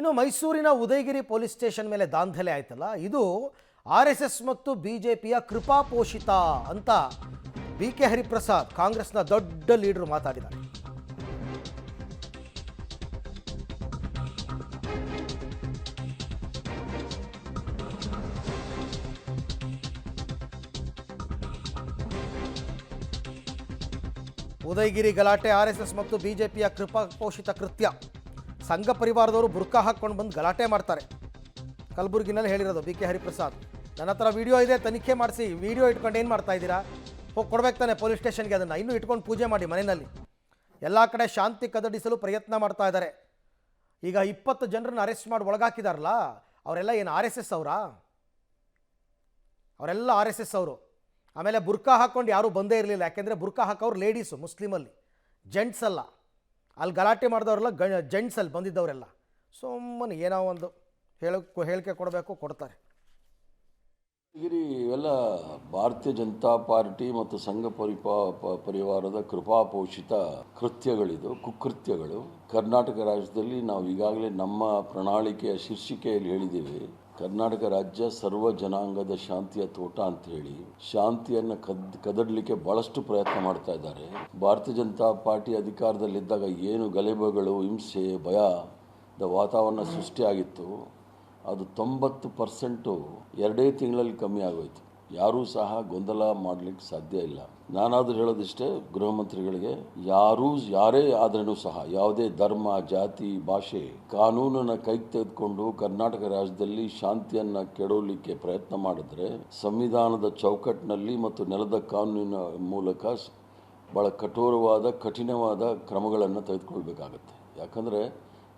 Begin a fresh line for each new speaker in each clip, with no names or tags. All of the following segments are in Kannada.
ಇನ್ನು ಮೈಸೂರಿನ ಉದಯಗಿರಿ ಪೊಲೀಸ್ ಸ್ಟೇಷನ್ ಮೇಲೆ ದಾಂಧಲೆ ಆಯ್ತಲ್ಲ, ಇದು RSS ಮತ್ತು ಬಿಜೆಪಿಯ ಕೃಪಾಪೋಷಿತ ಅಂತ BK ಹರಿಪ್ರಸಾದ್ ಕಾಂಗ್ರೆಸ್ನ ದೊಡ್ಡ ಲೀಡರ್ ಮಾತಾಡಿದ್ದಾರೆ. ಉದಯಗಿರಿ ಗಲಾಟೆ RSS ಮತ್ತು ಬಿಜೆಪಿಯ ಕೃಪಾಪೋಷಿತ ಕೃತ್ಯ. ಸಂಘ ಪರಿವಾರದವರು ಬುರ್ಕಾ ಹಾಕ್ಕೊಂಡು ಬಂದು ಗಲಾಟೆ ಮಾಡ್ತಾರೆ. ಕಲಬುರಗಿನಲ್ಲಿ ಹೇಳಿರೋದು BK ಹರಿಪ್ರಸಾದ್. ನನ್ನ ಹತ್ರ ವಿಡಿಯೋ ಇದೆ, ತನಿಖೆ ಮಾಡಿಸಿ. ವಿಡಿಯೋ ಇಟ್ಕೊಂಡು ಏನು ಮಾಡ್ತಾ ಇದ್ದೀರಾ? ಹೋಗಿ ಕೊಡ್ಬೇಕು ತಾನೆ ಪೊಲೀಸ್ ಸ್ಟೇಷನ್ಗೆ. ಅದನ್ನು ಇನ್ನೂ ಇಟ್ಕೊಂಡು ಪೂಜೆ ಮಾಡಿ ಮನೆಯಲ್ಲಿ. ಎಲ್ಲ ಕಡೆ ಶಾಂತಿ ಕದಡಿಸಲು ಪ್ರಯತ್ನ ಮಾಡ್ತಾ ಇದ್ದಾರೆ. ಈಗ 20 ಜನರನ್ನು ಅರೆಸ್ಟ್ ಮಾಡಿ ಒಳಗಾಕಿದಾರಲ್ಲ, ಅವರೆಲ್ಲ ಏನು RSS ಅವರಾ? ಅವರೆಲ್ಲ RSS ಅವರು. ಆಮೇಲೆ ಬುರ್ಕಾ ಹಾಕ್ಕೊಂಡು ಯಾರೂ ಬಂದೇ ಇರಲಿಲ್ಲ. ಯಾಕೆಂದರೆ ಬುರ್ಕಾ ಹಾಕೋರು ಲೇಡೀಸು, ಮುಸ್ಲಿಮಲ್ಲಿ, ಜೆಂಟ್ಸ್ ಅಲ್ಲ. ಅಲ್ಲಿ ಗಲಾಟೆ ಮಾಡಿದವರೆಲ್ಲ ಜೆಂಟ್ಸಲ್ಲಿ ಬಂದಿದ್ದವರೆಲ್ಲ. ಸುಮ್ಮನೆ ಏನೋ ಒಂದು ಹೇಳಿಕೆ ಕೊಡಬೇಕು, ಕೊಡ್ತಾರೆ.
ಇವೆಲ್ಲ ಭಾರತೀಯ ಜನತಾ ಪಾರ್ಟಿ ಮತ್ತು ಸಂಘ ಪರಿವಾರದ ಕೃಪಾಪೋಷಿತ ಕೃತ್ಯಗಳಿದು, ಕುಕೃತ್ಯಗಳು. ಕರ್ನಾಟಕ ರಾಜ್ಯದಲ್ಲಿ ನಾವು ಈಗಾಗಲೇ ನಮ್ಮ ಪ್ರಣಾಳಿಕೆಯ ಶೀರ್ಷಿಕೆಯಲ್ಲಿ ಹೇಳಿದ್ದೀವಿ, ಕರ್ನಾಟಕ ರಾಜ್ಯ ಸರ್ವ ಜನಾಂಗದ ಶಾಂತಿಯ ತೋಟ ಅಂತ ಹೇಳಿ. ಶಾಂತಿಯನ್ನು ಕದಡಲಿಕ್ಕೆ ಬಹಳಷ್ಟು ಪ್ರಯತ್ನ ಮಾಡ್ತಾ ಇದ್ದಾರೆ. ಭಾರತೀಯ ಜನತಾ ಪಾರ್ಟಿ ಅಧಿಕಾರದಲ್ಲಿದ್ದಾಗ ಏನು ಗಲಭೆಗಳು, ಹಿಂಸೆ, ಭಯದ ವಾತಾವರಣ ಸೃಷ್ಟಿಯಾಗಿತ್ತು, ಅದು 90% 2 ತಿಂಗಳಲ್ಲಿ ಕಮ್ಮಿ ಆಗೋಯ್ತು. ಯಾರೂ ಸಹ ಗೊಂದಲ ಮಾಡಲಿಕ್ಕೆ ಸಾಧ್ಯ ಇಲ್ಲ. ನಾನಾದರೂ ಹೇಳೋದಿಷ್ಟೇ ಗೃಹ ಮಂತ್ರಿಗಳಿಗೆ, ಯಾರೇ ಆದ್ರೂ ಸಹ ಯಾವುದೇ ಧರ್ಮ, ಜಾತಿ, ಭಾಷೆ, ಕಾನೂನನ್ನು ಕೈಗೆ ತೆಗೆದುಕೊಂಡು ಕರ್ನಾಟಕ ರಾಜ್ಯದಲ್ಲಿ ಶಾಂತಿಯನ್ನು ಕೆಡವಲಿಕ್ಕೆ ಪ್ರಯತ್ನ ಮಾಡಿದ್ರೆ ಸಂವಿಧಾನದ ಚೌಕಟ್ಟಿನಲ್ಲಿ ಮತ್ತು ನೆಲದ ಕಾನೂನಿನ ಮೂಲಕ ಭಾಳ ಕಠಿಣವಾದ ಕ್ರಮಗಳನ್ನು ತೆಗೆದುಕೊಳ್ಬೇಕಾಗತ್ತೆ. ಯಾಕಂದರೆ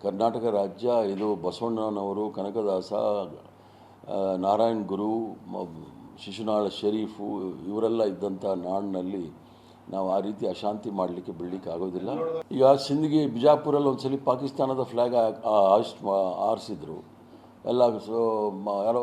ಕರ್ನಾಟಕ ರಾಜ್ಯ ಇದು ಬಸವಣ್ಣನವರು, ಕನಕದಾಸ, ನಾರಾಯಣ ಗುರು, ಶಿಶುನಾಳ ಶರೀಫು ಇವರೆಲ್ಲ ಇದ್ದಂಥ ನಾಡಿನಲ್ಲಿ ನಾವು ಆ ರೀತಿ ಅಶಾಂತಿ ಮಾಡಲಿಕ್ಕೆ ಬಿಡಲಿಕ್ಕೆ ಆಗೋದಿಲ್ಲ. ಈಗ ಸಿಂದಗಿ, ಬಿಜಾಪುರಲ್ಲಿ ಒಂದ್ಸಲಿ ಪಾಕಿಸ್ತಾನದ ಫ್ಲ್ಯಾಗ್ ಆರಿಸಿದ್ರು ಎಲ್ಲ. ಯಾರೋ